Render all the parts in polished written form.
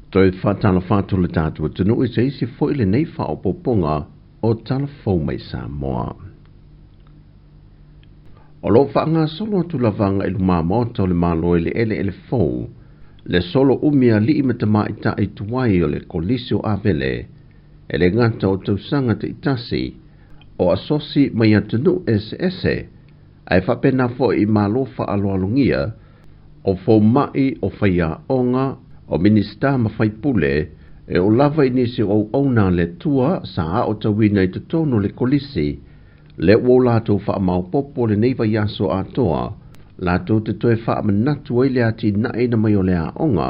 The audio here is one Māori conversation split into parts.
Toi whatala whātula tātua tunu se isi foile nei whaopoponga o talafou mai Samoa. O lo whaanga solo tulavanga ilu māmota o le mālo ele fou, le solo umia li imatama ita i tuai o le kolisio avele, ele ngata o tausanga te itasi, o asosi mai atunu ese, ai whapena fo i mālo whaaloalungia, o fo mai o whaia onga, o minista mawhaipule, e o lava inisi o auna le tua sa o tawina i tutono le kolisi, le o lato wha maupopo le neiva yaso atoa, lato te toe wha manatu ai le ati nae na mai o le a onga,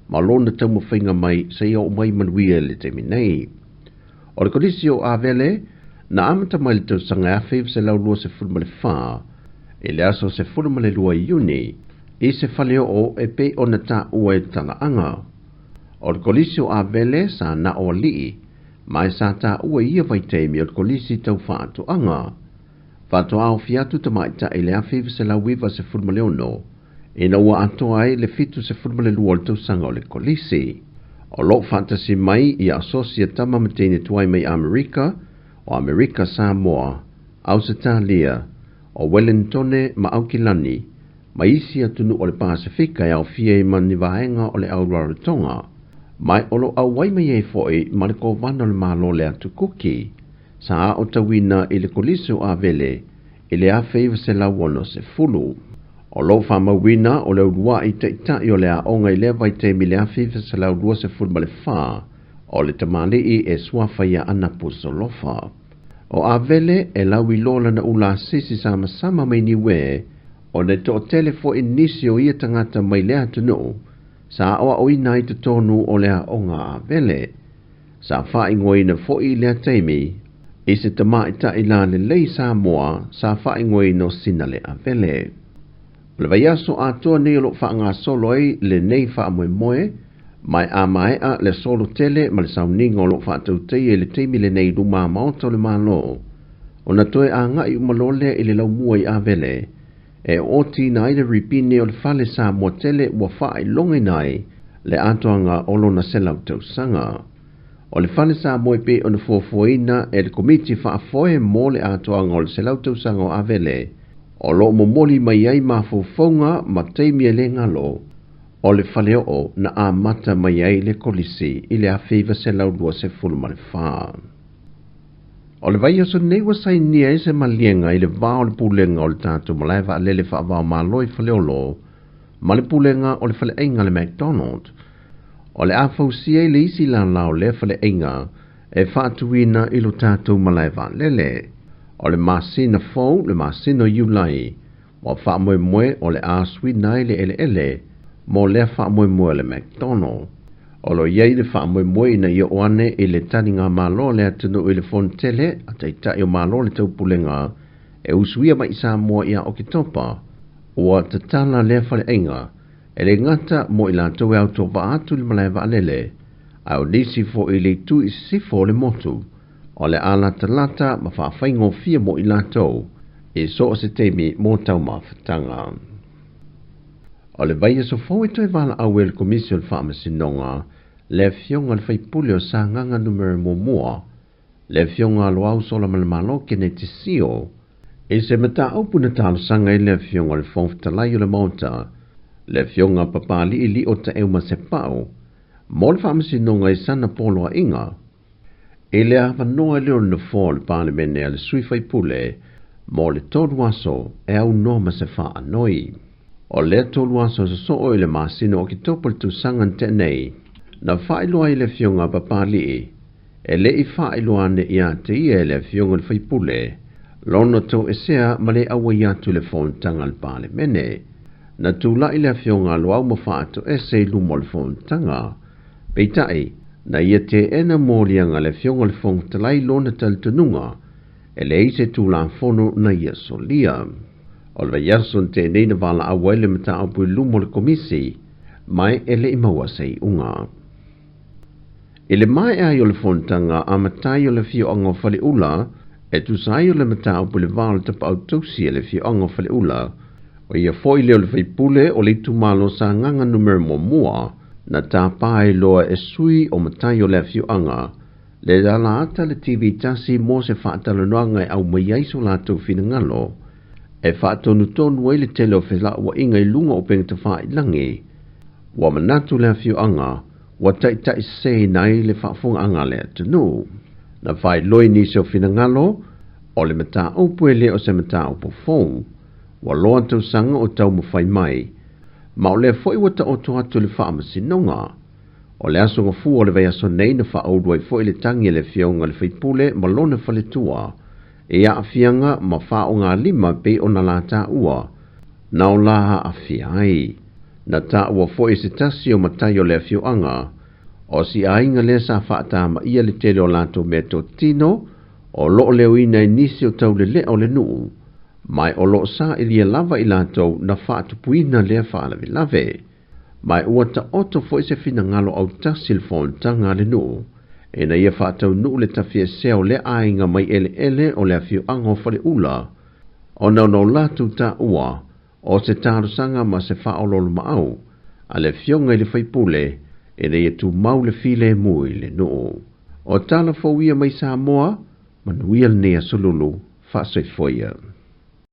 ma lona tau mawhainga mai sa ia o mai manuia le temi nei. O le kolisi o avele, na amata mai le tau sanga awhiv se lau lua se fulma le wha, e le aso se fulma le lua iuni, i se whaleo o e pe o na ta ua e tala anga. O le kolisi o avele sa na o lii, mai sa ta ua ia vai teimi o le kolisi tau whaatu anga. Whaatu au fiatu ta mai ta e le awhiv se lau wiva se fulma le ono, e na ua atoa e le fitu se fulma le lua le tau sanga o le kolisi. O lo fantasi mai i asosia tama matene tuai mai Amerika, o Amerika Samoa, Ausitalia, o Wellingtone ma Aukilani, ma isi atunu o le Pasifika e au fia i mani vaenga o le Aurarotonga, mai olo au wai mai e foi ma le kovana le malo le atu kuki, sa a o tawina i le koliso a vele, i le a feiva se la wono se fulu. O lo fa mawina o le udua i te ita i o le a onga i le vai te mi le a feiva se la udua se fulu ma le fa, o le tamale i e swafa ia anapu solofa. O a vele e lau i lola na ula sisi sama sama mai ni we, o ne to telefo inisi o ia tangata mai lea tunu, sa awa o ina i te tonu o lea onga a vele. Sa wha ingoi na fo i lea teimi, i se tama i ta ila le lei Samoa, sa wha ingoi no sinale a vele. Le vai aso a toa nei lo wha ngā solo ei le nei wha moe moe, mai a mai a le solo tele ma le sauningo lo wha tau tei e le teimi le nei ruma maoto le malo. O na toe a ngai umalole i le lau mua i a vele, e oti na ile ripine o le fale sa mo tele ua whae longe nai le atoanga olo na selau tau sanga. O le fale sa mo pe o na fuafuaina e le komiti whaafoe mo le atoanga o le selau tau sanga o avele, o lo momoli mai ai mafufonga ma teimi e le ngalo, o le fale o na a mata mai ai le kolisi i le a feiva selau dua se fulma le faa. O le vai aso nei wa sai nia e se malienga i le vao le pulenga o le tātou malaiva le le whaavao maloi whaleolo, ma le pulenga o le whale einga le McDonald. O le awhausia i le isi lao le whale einga e whaatuina i lo tātou malaiva lele. O le masina fau le masina yulai, o whaamoe moe o le aswi nai le ele, mo le whaamoe moe le McDonald. O lo iei le whaamoe moe na i oane i le tani ngā malo le atunu i le fontele a te tai o malo le taupulenga e usuia mai Samoa ia o ki topa ua te tala le whale einga e le ngata mo i la towe au topa atu le malaiva alele au nisi fo i le tu i sifo le motu o le ala talata ma whaafaingo fia mo i la tau e so o se teimi mo tau mawhatanga. O le vai so fo i toi wala au e le komisio le whaamasinonga le fionga le whaipule o sa nganga numero mua, le fionga lo au sola malamalo kene te sio, e se mata aupuna talo sanga i le fionga le fonftalai o le mauta, le fionga papali i li o ta euma se pau, mo le whaamasinonga i sana polo a inga, e le awanoa leo na fo le pale mene le sui whaipule, mo le tolu aso e au noma se wha anoi. O le tolu aso so o le masino o ki topol tu sangan tenei, na whaeloa i le fionga papali, e le i whaeloa ne ia te ia le fionga le whaipule, lono tau esea ma le awa ia tu le fontanga le pale mene, na tula i le fionga lo au mawhaato ese lumo le fontanga, peitai, na ia te ena mōlianga le fionga le fontalai lona taltununga, e le ise tula fono na ia solia. O le yason te neina wala awele mata apu lumo le komisi, mai ele i maua sei unga. Ele mai ai o le fontanga a matai o le fio anga whale ula, e tu sai o le mata apu le wala tapa au tausi le fio anga whale ula, o ia foi leo le whaipule o le tu malo sa nganga numero mua, na tāpai loa e sui o matai o le fiuanga, le dala ata le TV tasi mo se whaatalonoanga e au mai aiso lātou finangalo, e whaatonu tonu ai le tele o whela ua inga I lunga o penga te whaailangi, wa manatu le fiuanga, wa tai sei nai le whaafunga anga le atunu. Na whai loi ni se o finangalo, o le mata upu e le o se mata upu fong, wa loa tau sanga o tau mawhai mai, ma o le foi wata o atu le wha amasinonga. O le aso ngafu o le vai aso nei na wha audua I foi le tangi le fionga le whaipule ma lona whale tua. E a afianga ma wha o ngā lima pe o na la ta ua. Na o laha afia ai. Na ta ua foi se tasi o matai o le fioanga. O si ainga le sa whaata ma ia le tele o lato me to tino. O lo leo ina nisi o tau le o le nuu. Mai o lo sa ilia lava I lato na whaatu puina le whaalavi lave. Mai ua ta oto foi se fina ngalo au ta silfon tanga le nuu. E na ia whaatau nuu le tafia seo le ainga mai ele o le afiu ango fale ula. O nau latu ta ua, o se tarusanga ma se whaololo maau, a le fionga I le whaipule, e na ia tu mau le file mui le nuu. O tala fawia mai Samoa, manuia le nea sululu, whaasai foia.